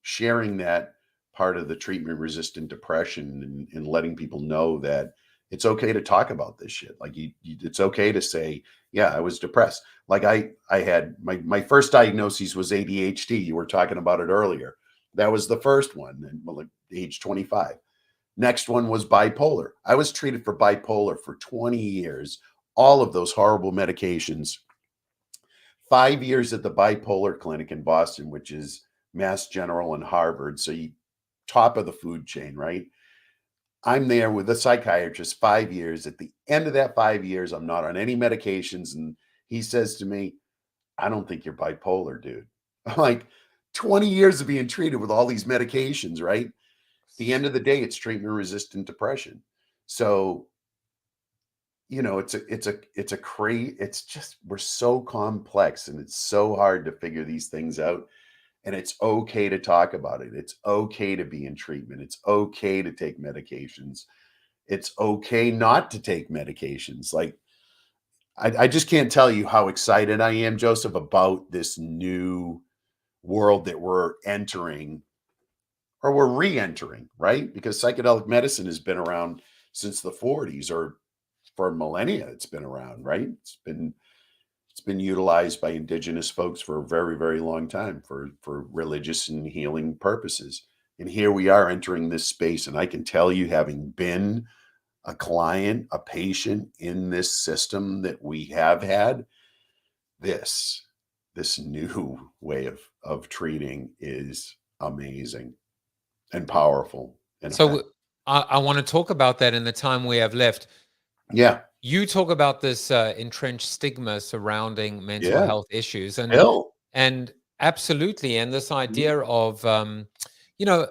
sharing that part of the treatment resistant depression, and letting people know that it's okay to talk about this shit. Like, it's okay to say, yeah, I was depressed. Like, I had my first diagnosis was ADHD. You were talking about it earlier. That was the first one, and like age 25. Next one was bipolar. I was treated for bipolar for 20 years, all of those horrible medications. 5 years at the bipolar clinic in Boston, which is Mass General and Harvard. So top of the food chain, right? I'm there with a psychiatrist 5 years. At the end of that 5 years, I'm not on any medications. And he says to me, I don't think you're bipolar, dude. I'm like, 20 years of being treated with all these medications, right? At the end of the day, it's treatment resistant depression. So, it's just, we're so complex, and it's so hard to figure these things out. And it's okay to talk about it. It's okay to be in treatment. It's okay to take medications. It's okay not to take medications. Like, I just can't tell you how excited I am, Joseph, about this new world that we're entering, or we're re-entering, right? Because psychedelic medicine has been around since the 40s, or for millennia it's been around, right? It's been It's been utilized by indigenous folks for a very, very long time for religious and healing purposes. And here we are entering this space. And I can tell you, having been a client, a patient in this system that we have had, this new way of treating is amazing and powerful and So effective. I want to talk about that in the time we have left. Yeah. You talk about this entrenched stigma surrounding mental Yeah. health issues, Hell. and absolutely, and this idea of you know,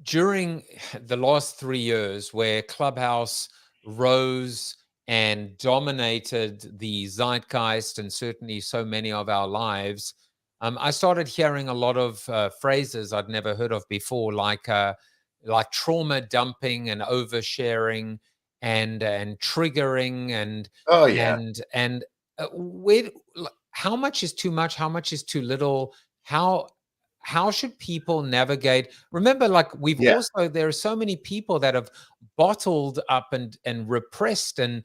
during the last 3 years, where Clubhouse rose and dominated the zeitgeist and certainly so many of our lives, I started hearing a lot of phrases I'd never heard of before, like trauma dumping and oversharing and triggering Oh yeah. where, how much is too much? How much is too little? How should people navigate? Remember, like we've Yeah. also, there are so many people that have bottled up and repressed and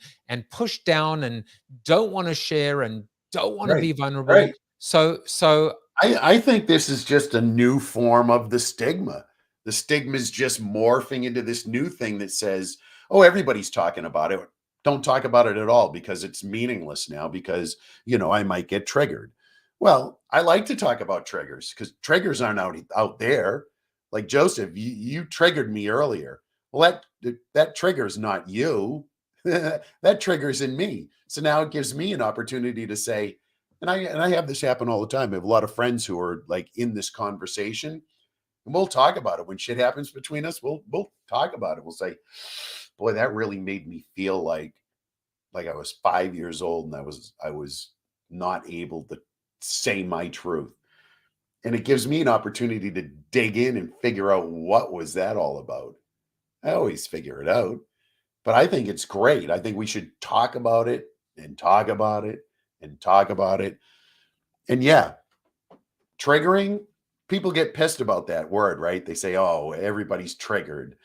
pushed down and don't want to share and don't want to Right. be vulnerable. Right. So I think this is just a new form of the stigma. The stigma is just morphing into this new thing that says, oh, everybody's talking about it. Don't talk about it at all because it's meaningless now because, I might get triggered. Well, I like to talk about triggers because triggers aren't out there. Like Joseph, you triggered me earlier. Well, that trigger is not you. That trigger's in me. So now it gives me an opportunity to say, and I have this happen all the time. I have a lot of friends who are like in this conversation, and we'll talk about it when shit happens between us. We'll talk about it. We'll say, "Boy, that really made me feel like I was 5 years old and I was not able to say my truth." And it gives me an opportunity to dig in and figure out what was that all about. I always figure it out, but I think it's great. I think we should talk about it and talk about it and talk about it. And yeah, triggering, people get pissed about that word, right? They say, oh, everybody's triggered.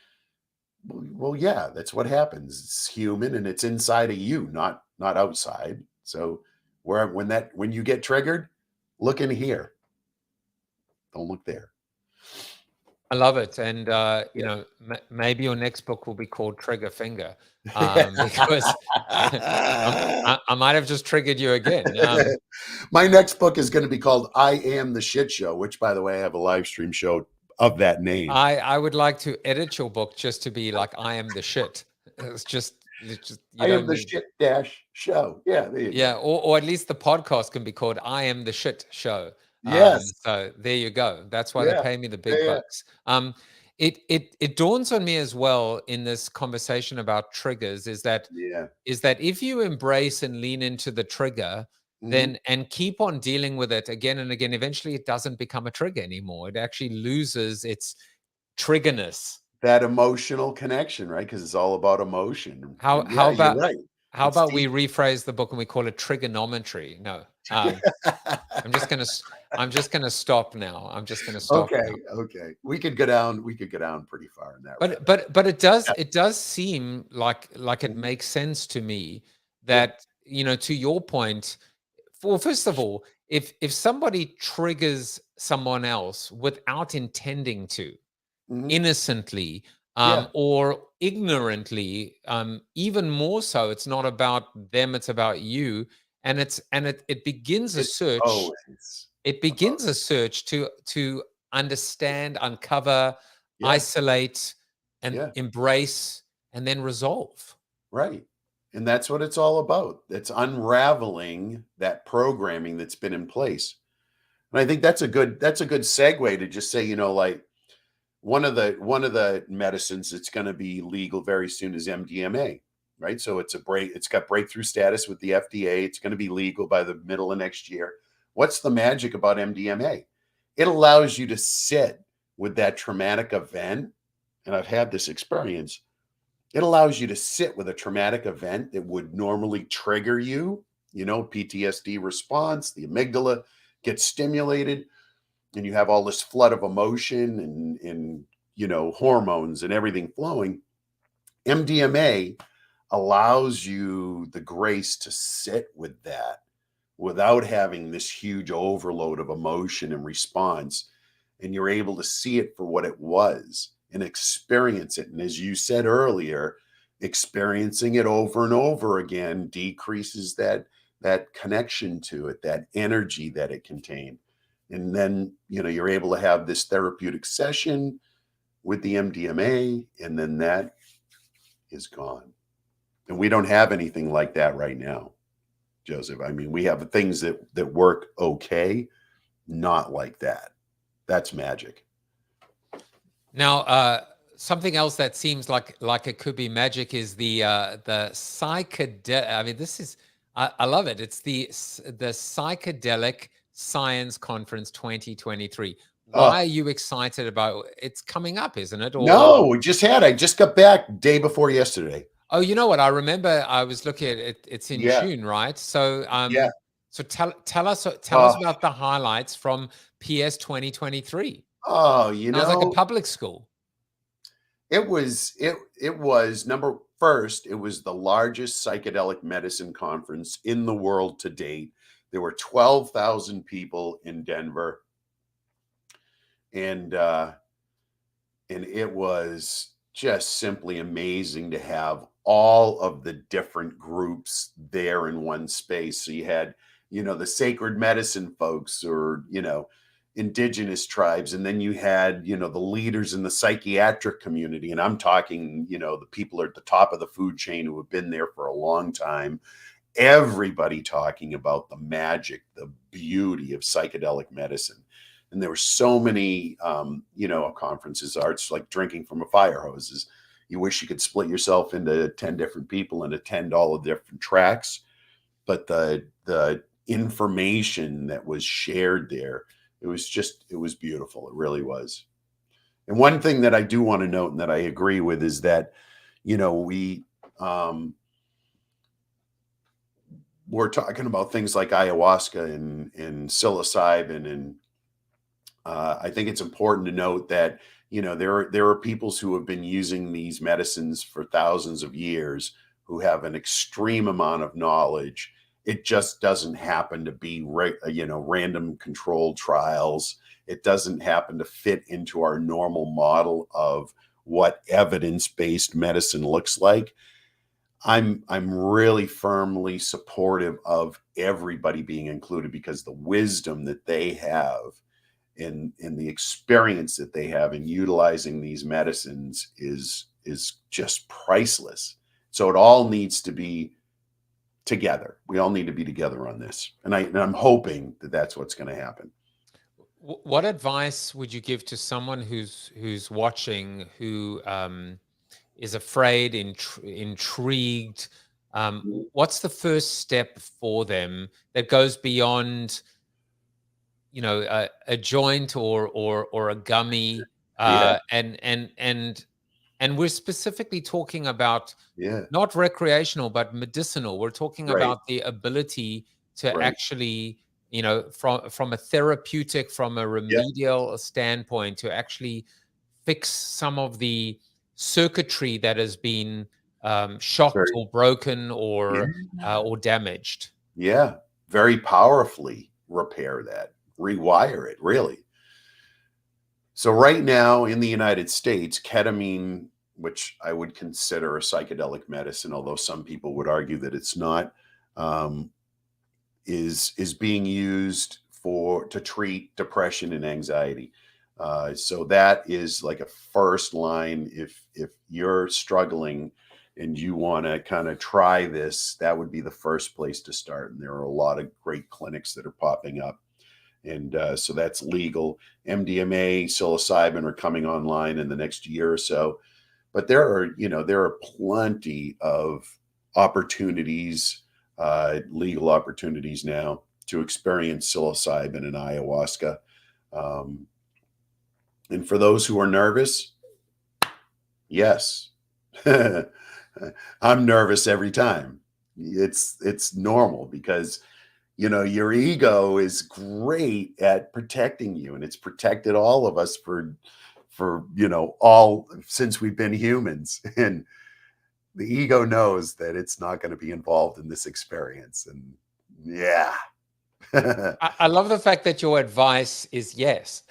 Well, yeah, that's what happens. It's human and it's inside of you, not outside. So when you get triggered, look in here. Don't look there. I love it, and Yeah. maybe your next book will be called Trigger Finger, because I might have just triggered you again. My next book is going to be called I Am the Shit Show, which, by the way, I have a live stream show of that name. I would like to edit your book just to be like I am the shit. It's just I Am the Shit Show. Yeah, there you go. or at least the podcast can be called I Am the Shit Show. Yes. So there you go. That's why Yeah. they pay me the big Yeah. bucks. It dawns on me as well in this conversation about triggers is that Yeah. if you embrace and lean into the trigger, Mhm. then and keep on dealing with it again and again, eventually it doesn't become a trigger anymore. It actually loses its triggerness. That emotional connection, right? Because it's all about emotion. How And yeah, you're about right. how It's about we deep. rephrase the book and we call it trigonometry? No, I'm just gonna stop now. I'm just gonna stop now. Okay. We could go down pretty far in that. But it does Yeah. it does seem like it Mhm. makes sense to me Yeah. that to your point. Well, first of all, if somebody triggers someone else without intending to, Mhm. innocently, Yeah. or ignorantly, even more so, it's not about them, it's about you, and it begins a It's search. always It about, begins a search to understand, uncover, yeah. isolate, and Yeah. embrace, and then resolve. Right. And that's what it's all about. It's unraveling that programming that's been in place. And I think that's a good segue to just say, like one of the medicines that's going to be legal very soon is MDMA, right? So it's got breakthrough status with the FDA. It's going to be legal by the middle of next year. What's the magic about MDMA? It allows you to sit with that traumatic event. And I've had this experience. It allows you to sit with a traumatic event that would normally trigger you, PTSD response, the amygdala gets stimulated, and you have all this flood of emotion and hormones and everything flowing. MDMA allows you the grace to sit with that without having this huge overload of emotion and response. And you're able to see it for what it was and experience it. And as you said earlier, experiencing it over and over again decreases that connection to it, that energy that it contained. And then, you're able to have this therapeutic session with the MDMA, and then that is gone. And we don't have anything like that right now, Joseph. I mean, we have things that work okay, not like that. That's magic. Now, something else that seems like it could be magic is the psychedelic. I mean, this is I love it. It's the Psychedelic Science Conference 2023. Why are you excited about it's coming up, isn't it? No, I just got back day before yesterday. Oh, you know what? I remember I was looking at it. It's in June, right? So, Yeah. so tell us about the highlights from PS 2023. Oh, Sounds like a public school. It was first, it was the largest psychedelic medicine conference in the world to date. There were 12,000 people in Denver. And it was just simply amazing to have all of the different groups there in one space. So you had, the sacred medicine folks, or, indigenous tribes. And then you had, the leaders in the psychiatric community. And I'm talking, the people at the top of the food chain who have been there for a long time. Everybody talking about the magic, the beauty of psychedelic medicine. And there were so many, conferences are, it's like drinking from a fire hose. You wish you could split yourself into 10 different people and attend all of the different tracks. But the information that was shared there, it was beautiful. It really was. And one thing that I do want to note and that I agree with is that, we're talking about things like ayahuasca and psilocybin, and I think it's important to note that there are peoples who have been using these medicines for thousands of years who have an extreme amount of knowledge. It just doesn't happen to be random controlled trials. It doesn't happen to fit into our normal model of what evidence-based medicine looks like. I'm really firmly supportive of everybody being included, because the wisdom that they have and the experience that they have in utilizing these medicines is just priceless. So it all needs to be together. We all need to be together on this. And I'm hoping that that's what's going to happen. What advice would you give to someone who's watching, who is afraid, intrigued? What's the first step for them that goes beyond, a joint or a gummy? And we're specifically talking about not recreational, but medicinal. We're talking about the ability to actually, from a therapeutic, from a remedial standpoint, to actually fix some of the circuitry that has been shocked or broken or damaged. Yeah, very powerfully repair that, rewire it, really. So right now in the United States, ketamine, which I would consider a psychedelic medicine, although some people would argue that it's not, is being used to treat depression and anxiety. So that is like a first line. If you're struggling and you want to kind of try this, that would be the first place to start. And there are a lot of great clinics that are popping up. And so that's legal. MDMA, psilocybin are coming online in the next year or so. But there are plenty of opportunities, legal opportunities now to experience psilocybin and ayahuasca. And for those who are nervous, yes, I'm nervous every time. It's normal, because your ego is great at protecting you, and it's protected all of us for all since we've been humans. And the ego knows that it's not going to be involved in this experience. And I love the fact that your advice is yes.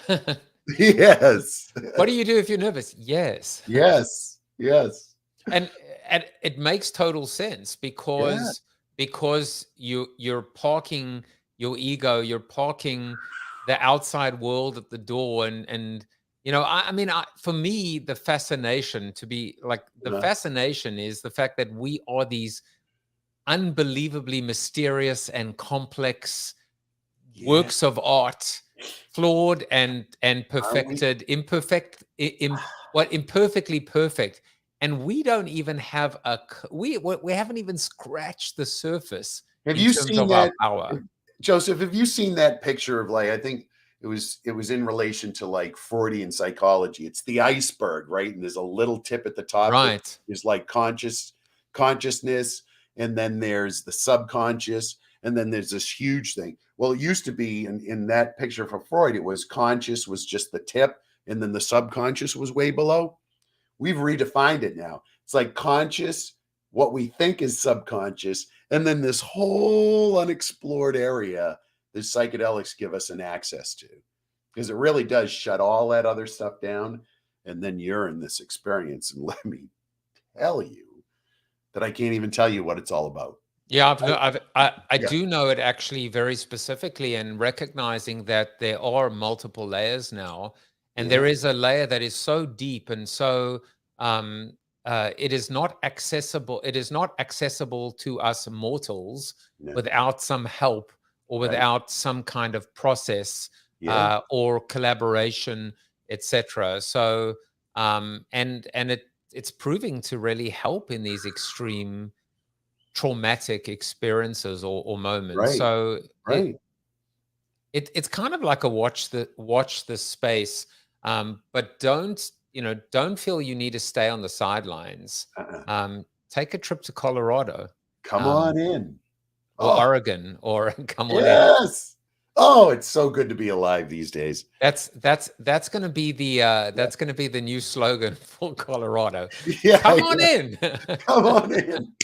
Yes. What do you do if you're nervous? Yes. Yes. Yes. And it makes total sense Yeah. because you're parking your ego, you're parking the outside world at the door, and I mean, for me, the fascination Uh, fascination is the fact that we are these unbelievably mysterious and complex yeah. works of art, flawed and Are we? perfected, imperfectly perfect, and we don't even have we haven't even scratched the surface Have in you terms seen of our that, power. Joseph? Have you seen that picture of, like, I think it was in relation to like Freudian psychology. It's the iceberg, right? And there's a little tip at the top that Right. is like consciousness, and then there's the subconscious, and then there's this huge thing. Well, it used to be in that picture for Freud, it was conscious was just the tip, and then the subconscious was way below. We've redefined it now. It's like conscious, what we think is subconscious, and then this whole unexplored area that psychedelics give us an access to, because it really does shut all that other stuff down. And then you're in this experience. And let me tell you that I can't even tell you what it's all about. Yeah, I Yeah. do know it actually very specifically, and recognizing that there are multiple layers now, and Yeah. there is a layer that is so deep and so it is not accessible. It is not accessible to us mortals No. without some help or Right. without some kind of process Yeah. or collaboration, etc. So and it's proving to really help in these extreme traumatic experiences or moments. Right. So Right. it's kind of like a watch the space, but don't feel you need to stay on the sidelines. Uh-uh. Take a trip to Colorado, Come um, on in. or Oh, Oregon, or come on in. yes. Oh, it's so good to be alive these days. That's going to be the new slogan for Colorado. Yeah. Come on Yeah. in. Come on in.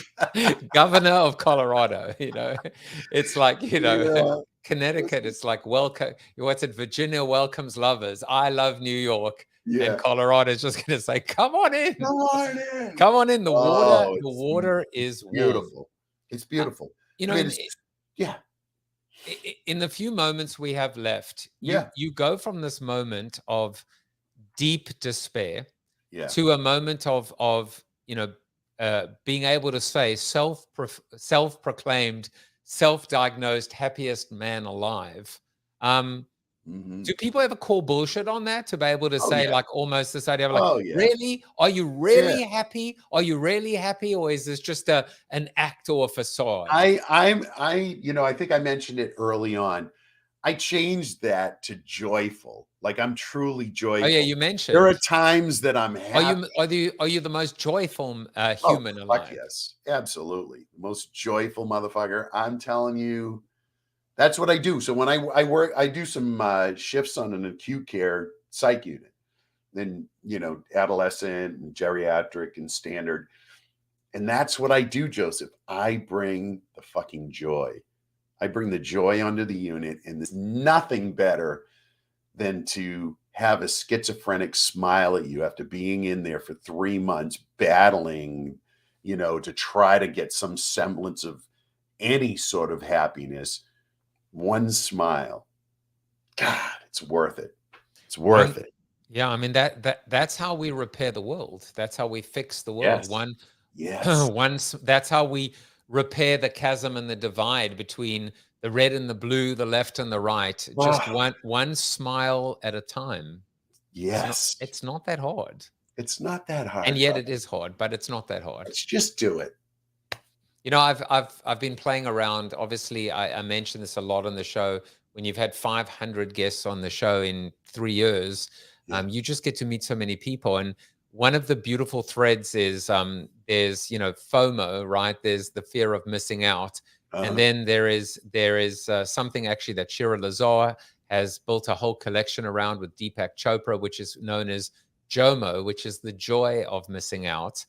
Governor of Colorado, it's like, Yeah. Connecticut, it's like, welcome, what's it? Virginia welcomes lovers. I love New York. And Yeah. Colorado is just going to say, come on in. Come on in. Come on in. The Oh, water is warm. beautiful. It's beautiful. I mean, yeah. In the few moments we have left, Yeah. you go from this moment of deep despair Yeah. to a moment of being able to say self-proclaimed, self-diagnosed happiest man alive. Mhm. Do people ever call bullshit on that, to be able to Oh, say, yeah. like, almost this idea of like, Oh, yeah. really? Are you really happy? Are you really happy? Or is this just an act or a facade? I think I mentioned it early on. I changed that to joyful. Like, I'm truly joyful. Oh yeah, you mentioned. There are times that I'm happy. Are you the most joyful Oh, human fuck alive? yes. Absolutely. The most joyful motherfucker. I'm telling you, that's what I do. So when I work, I do some shifts on an acute care psych unit, then, adolescent and geriatric and standard. And that's what I do, Joseph. I bring the fucking joy. I bring the joy onto the unit, and there's nothing better than to have a schizophrenic smile at you after being in there for 3 months, battling, to try to get some semblance of any sort of happiness. One smile. God, it's worth it. It's worth it. Yeah, I mean, that's how we repair the world. That's how we fix the world. Yes. That's how we repair the chasm and the divide between the red and the blue, the left and the right. Just one smile at a time. Yes. It's not that hard. It's not that hard. And yet it is hard, but it's not that hard. Let's just do it. I've been playing around. Obviously, I mentioned this a lot on the show. When you've had 500 guests on the show in 3 years, you just get to meet so many people. And one of the beautiful threads is there's FOMO, right? There's the fear of missing out, and then there is something actually that Shira Lazar has built a whole collection around with Deepak Chopra, which is known as JOMO, which is the joy of missing out.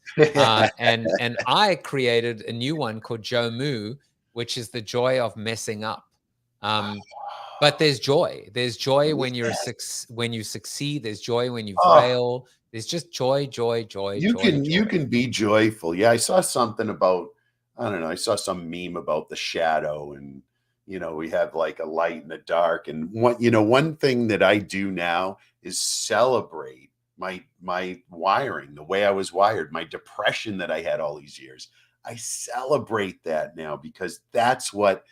And I created a new one called JOMU, which is the joy of messing up. But there's joy. There's joy when when you succeed. There's joy when you fail. There's just joy. You can be joyful. Yeah, I saw something about, I don't know, I saw some meme about the shadow, and we have like a light and a dark. And one thing that I do now is celebrate my wiring, the way I was wired, my depression that I had all these years. I celebrate that now because that's what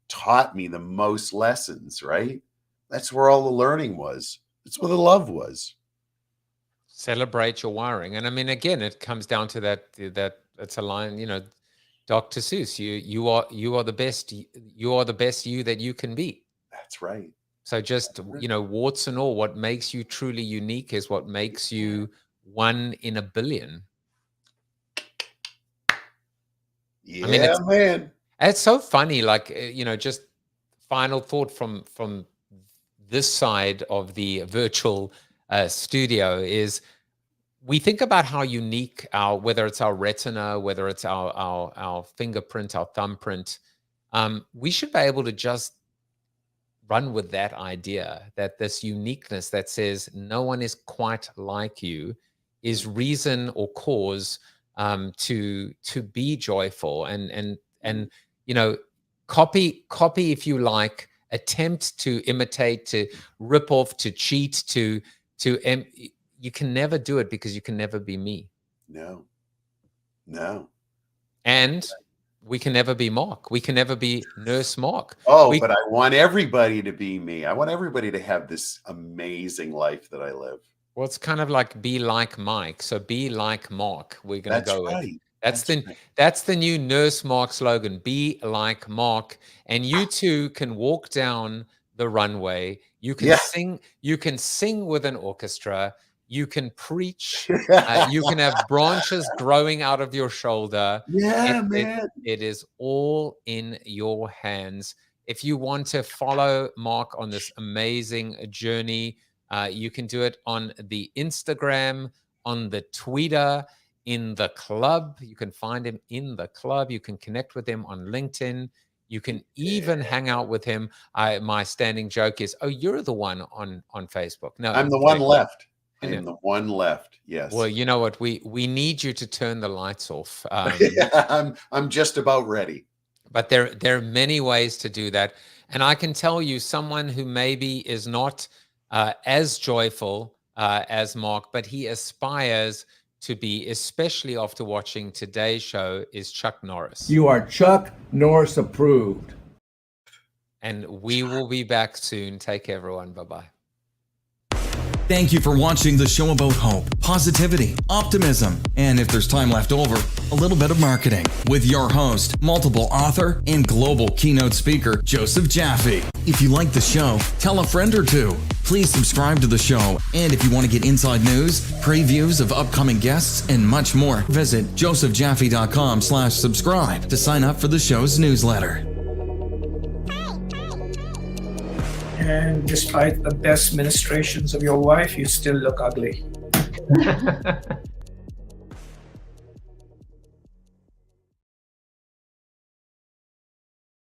taught me the most lessons, right? That's where all the learning was. That's where the love was. Celebrate your wiring. And I mean, again, it comes down to that it's a line, Dr. Seuss, you are the best, you are the best you that you can be. That's right. So just, warts and all, what makes you truly unique is what makes you 1 in a billion. Yeah, I mean, man. It's so funny, like, just final thought from this side of the virtual studio is we think about how unique whether it's our retina, whether it's our fingerprint, our thumbprint, we should be able to just run with that idea that this uniqueness that says no one is quite like you is reason or cause to be joyful and copy if you like, attempt to imitate, to rip off, to cheat, you can never do it because you can never be me. No. And we can never be Mark. We can never be Nurse Mark. But I want everybody to be me. I want everybody to have this amazing life that I live. Well, it's kind of like be like Mike. So be like Mark. We're going to go with. That's the new Nurse Mark slogan. Be like Mark. And you too can walk down the runway. You can sing. You can sing with an orchestra. You can preach. You can have branches growing out of your shoulder. Yeah, man. It is all in your hands. If you want to follow Mark on this amazing journey, you can do it on the Instagram, on the Twitter, in the club. You can find him in the club. You can connect with him on LinkedIn. You can even hang out with him. My standing joke is, "Oh, you're the one on Facebook." No, I'm the one left. I am the one left. Yes. Well, you know what? We need you to turn the lights off. I'm just about ready. But there are many ways to do that. And I can tell you, someone who maybe is not as joyful as Mark, but he aspires to be, especially after watching today's show, is Chuck Norris. You are Chuck Norris approved. And we will be back soon. Take care, everyone. Bye-bye. Thank you for watching the show about hope, positivity, optimism, and if there's time left over, a little bit of marketing with your host, multiple author, and global keynote speaker, Joseph Jaffe. If you like the show, tell a friend or two. Please subscribe to the show. And if you want to get inside news, previews of upcoming guests, and much more, visit josephjaffe.com/subscribe to sign up for the show's newsletter. And despite the best ministrations of your wife, you still look ugly.